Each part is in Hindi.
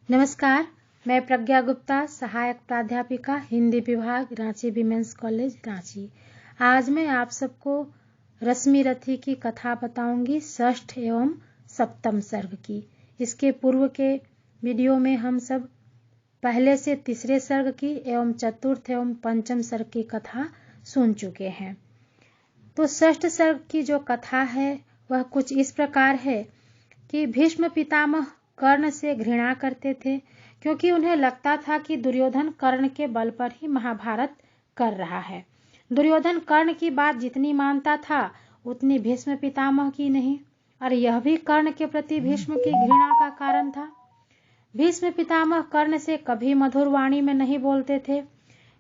नमस्कार, मैं प्रज्ञा गुप्ता, सहायक प्राध्यापिका हिंदी विभाग, रांची विमेंस कॉलेज रांची। आज मैं आप सबको रश्मि रथी की कथा बताऊंगी, षष्ठ एवं सप्तम सर्ग की। इसके पूर्व के वीडियो में हम सब पहले से तीसरे सर्ग की एवं चतुर्थ एवं पंचम सर्ग की कथा सुन चुके हैं। तो षष्ठ सर्ग की जो कथा है वह कुछ इस प्रकार है कि भीष्म पितामह कर्ण से घृणा करते थे, क्योंकि उन्हें लगता था कि दुर्योधन कर्ण के बल पर ही महाभारत कर रहा है। दुर्योधन कर्ण की बात जितनी मानता था उतनी भीष्म पितामह की नहीं, और यह भी कर्ण के प्रति भीष्म की घृणा का कारण था। भीष्म पितामह कर्ण से कभी मधुर वाणी में नहीं बोलते थे।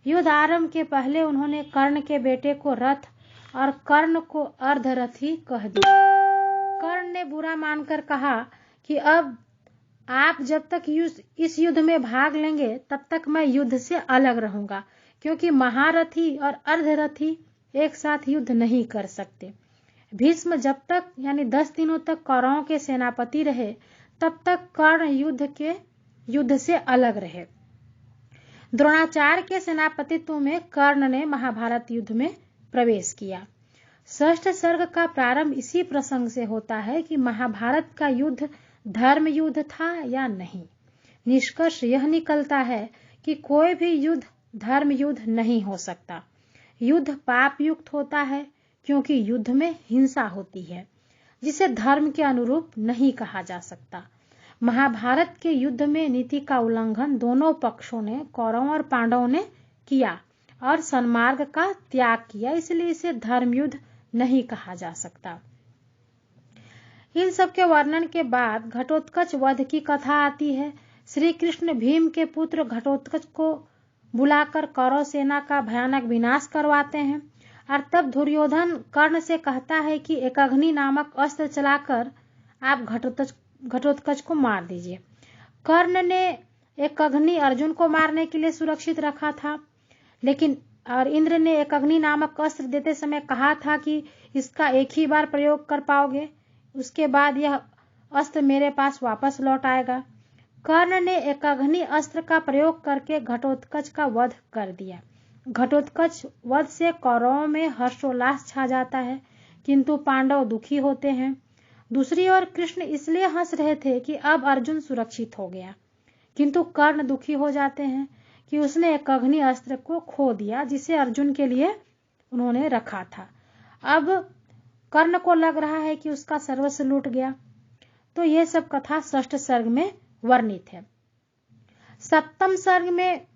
युद्ध आरंभ के पहले उन्होंने कर्ण के बेटे को रथ और कर्ण को अर्धरथी कह दिया। कर्ण ने बुरा मानकर कहा कि अब आप जब तक इस युद्ध में भाग लेंगे तब तक मैं युद्ध से अलग रहूंगा, क्योंकि महारथी और अर्धरथी एक साथ युद्ध नहीं कर सकते। भीष्म जब तक यानी 10 दिनों तक कौरवों के सेनापति रहे तब तक कर्ण युद्ध से अलग रहे। द्रोणाचार्य के सेनापतित्व में कर्ण ने महाभारत युद्ध में प्रवेश किया। षष्ठ सर्ग का प्रारंभ इसी प्रसंग से होता है कि महाभारत का युद्ध धर्म युद्ध था या नहीं। निष्कर्ष यह निकलता है कि कोई भी युद्ध धर्म युद्ध नहीं हो सकता। युद्ध पाप युक्त होता है, क्योंकि युद्ध में हिंसा होती है, जिसे धर्म के अनुरूप नहीं कहा जा सकता। महाभारत के युद्ध में नीति का उल्लंघन दोनों पक्षों ने, कौरवों और पांडवों ने किया और सन्मार्ग का त्याग किया, इसलिए इसे धर्म युद्ध नहीं कहा जा सकता। इन सब के वर्णन के बाद घटोत्कच वध की कथा आती है। श्री कृष्ण भीम के पुत्र घटोत्कच को बुलाकर कौरव सेना का भयानक विनाश करवाते हैं, और तब दुर्योधन कर्ण से कहता है कि एकअग्नि नामक अस्त्र चलाकर आप घटोत्कच को मार दीजिए। कर्ण ने एकअग्नि अर्जुन को मारने के लिए सुरक्षित रखा था, लेकिन और इंद्र ने एकअग्नि नामक अस्त्र देते समय कहा था कि इसका एक ही बार प्रयोग कर पाओगे, उसके बाद यह अस्त्र मेरे पास वापस लौट आएगा। कर्ण ने एकअग्नि अस्त्र का प्रयोग करके घटोत्कच का वध कर दिया। घटोत्कच वध से कौरवों में हर्षोल्लास छा जाता है, किंतु पांडव दुखी होते हैं। दूसरी ओर कृष्ण इसलिए हंस रहे थे कि अब अर्जुन सुरक्षित हो गया, किंतु कर्ण दुखी हो जाते हैं कि उसने एकअग्नि अस्त्र को खो दिया जिसे अर्जुन के लिए उन्होंने रखा था। अब कर्ण को लग रहा है कि उसका सर्वस्व लूट गया। तो यह सब कथा षष्ठ सर्ग में वर्णित है। सप्तम सर्ग में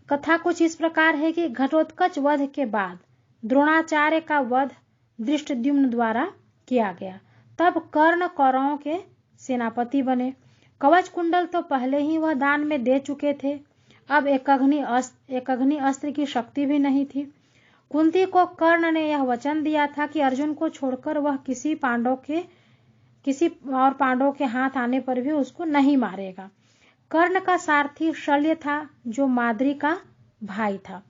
कथा कुछ इस प्रकार है कि घटोत्कच वध के बाद द्रोणाचार्य का वध धृष्टद्युम्न द्वारा किया गया। तब कर्ण कौरवों के सेनापति बने। कवच कुंडल तो पहले ही वह दान में दे चुके थे। अब एकअग्नि अस्त्र की शक्ति भी नहीं थी। कुंती को कर्ण ने यह वचन दिया था कि अर्जुन को छोड़कर वह किसी और पांडव के हाथ आने पर भी उसको नहीं मारेगा। कर्ण का सारथी शल्य था, जो माद्री का भाई था,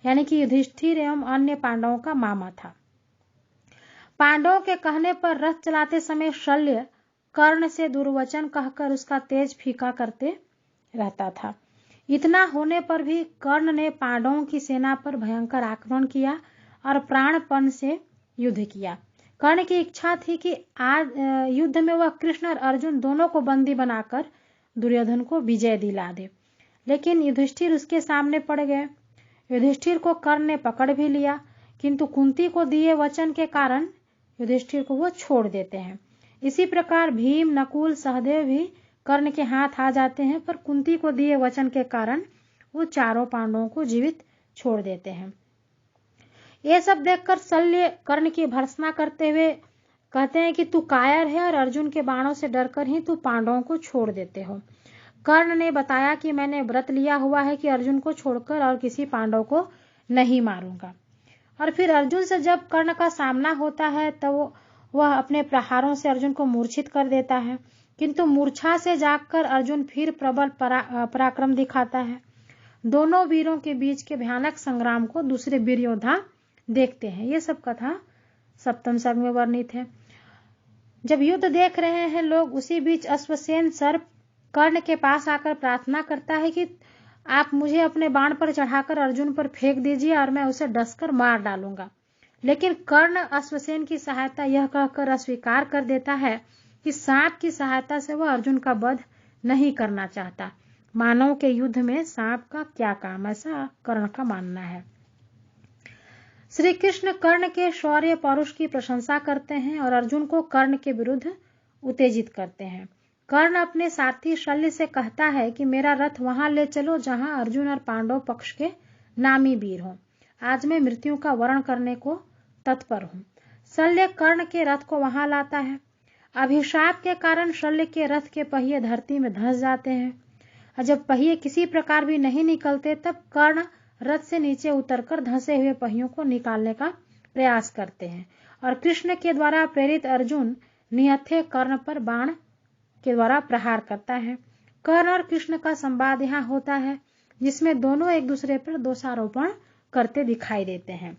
यानी कि युधिष्ठिर एवं अन्य पांडवों का मामा था। पांडवों के कहने पर रथ चलाते समय शल्य कर्ण से दुर्वचन कहकर उसका तेज फीका करते रहता था। इतना होने पर भी कर्ण ने पांडवों की सेना पर भयंकर आक्रमण किया और प्राणपण से युद्ध किया। कर्ण की इच्छा थी कि आज युद्ध में वह कृष्ण और अर्जुन दोनों को बंदी बनाकर दुर्योधन को विजय दिला दे, लेकिन युधिष्ठिर उसके सामने पड़ गए। युधिष्ठिर को कर्ण ने पकड़ भी लिया, किंतु कुंती को दिए वचन के कारण युधिष्ठिर को वो छोड़ देते हैं। इसी प्रकार भीम, नकुल, सहदेव भी कर्ण के हाथ आ जाते हैं, पर कुंती को दिए वचन के कारण वो चारों पांडवों को जीवित छोड़ देते हैं। ये सब देखकर शल्य कर्ण की भर्त्सना करते हुए कहते हैं कि तू कायर है और अर्जुन के बाणों से डरकर ही तू पांडवों को छोड़ देते हो। कर्ण ने बताया कि मैंने व्रत लिया हुआ है कि अर्जुन को छोड़कर और किसी पांडव को नहीं मारूंगा। और फिर अर्जुन से जब कर्ण का सामना होता है तो वह अपने प्रहारों से अर्जुन को मूर्छित कर देता है, किंतु मूर्छा से जागकर अर्जुन फिर प्रबल पराक्रम दिखाता है। दोनों वीरों के बीच के भयानक संग्राम को दूसरे वीर योद्धा देखते हैं। ये सब कथा सप्तम सर्ग में वर्णित है। जब युद्ध देख रहे हैं लोग, उसी बीच अश्वसेन सर्प कर्ण के पास आकर प्रार्थना करता है कि आप मुझे अपने बाण पर चढ़ाकर अर्जुन पर फेंक दीजिए और मैं उसे डसकर मार डालूंगा। लेकिन कर्ण अश्वसेन की सहायता यह कहकर अस्वीकार कर देता है कि सांप की सहायता से वह अर्जुन का वध नहीं करना चाहता। मानव के युद्ध में सांप का क्या काम, ऐसा कर्ण का मानना है। श्री कृष्ण कर्ण के शौर्य पौरुष की प्रशंसा करते हैं और अर्जुन को कर्ण के विरुद्ध उत्तेजित करते हैं। कर्ण अपने साथी शल्य से कहता है कि मेरा रथ वहां ले चलो जहां अर्जुन और पांडव पक्ष के नामी वीर हों। आज मैं मृत्यु का वरण करने को तत्पर हूं। शल्य कर्ण के रथ को वहां लाता है। अभिशाप के कारण शल्य के रथ के पहिए धरती में धंस जाते हैं और जब पहिए किसी प्रकार भी नहीं निकलते तब कर्ण रथ से नीचे उतरकर धंसे हुए पहियों को निकालने का प्रयास करते हैं और कृष्ण के द्वारा प्रेरित अर्जुन निहत्थे कर्ण पर बाण के द्वारा प्रहार करता है। कर्ण और कृष्ण का संवाद यहाँ होता है जिसमें दोनों एक दूसरे पर दोषारोपण करते दिखाई देते हैं।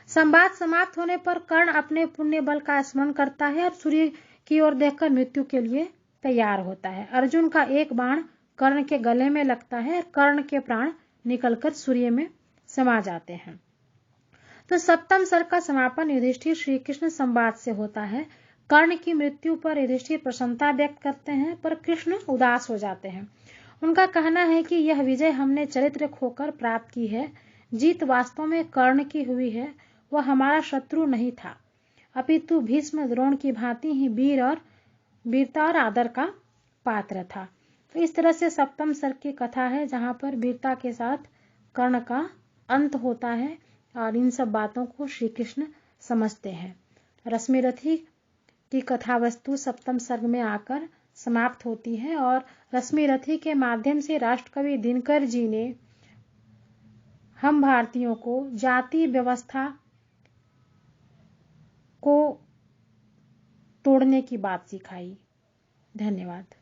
संवाद समाप्त होने पर कर्ण अपने पुण्य बल का स्मरण करता है और सूर्य की ओर देखकर मृत्यु के लिए तैयार होता है। अर्जुन का एक बाण कर्ण के गले में लगता है और कर्ण के प्राण निकलकर सूर्य में समा जाते हैं। तो सप्तम सर्ग का समापन युधिष्ठिर श्री कृष्ण संवाद से होता है। कर्ण की मृत्यु पर युधिष्ठिर प्रसन्नता व्यक्त करते हैं पर कृष्ण उदास हो जाते हैं। उनका कहना है कि यह विजय हमने चरित्र खोकर प्राप्त की है। जीत वास्तव में कर्ण की हुई है। वह हमारा शत्रु नहीं था अपितु भीष्म द्रोण की भांति ही वीरता और आदर का पात्र था। तो इस तरह से सप्तम सर्ग की कथा है जहां पर वीरता के साथ कर्ण का अंत होता है और इन सब बातों को श्री कृष्ण समझते हैं। रश्मिरथी की कथा वस्तु सप्तम सर्ग में आकर समाप्त होती है और रश्मिरथी के माध्यम से राष्ट्रकवि दिनकर जी ने हम भारतीयों को जाति व्यवस्था को तोड़ने की बात सिखाई। धन्यवाद।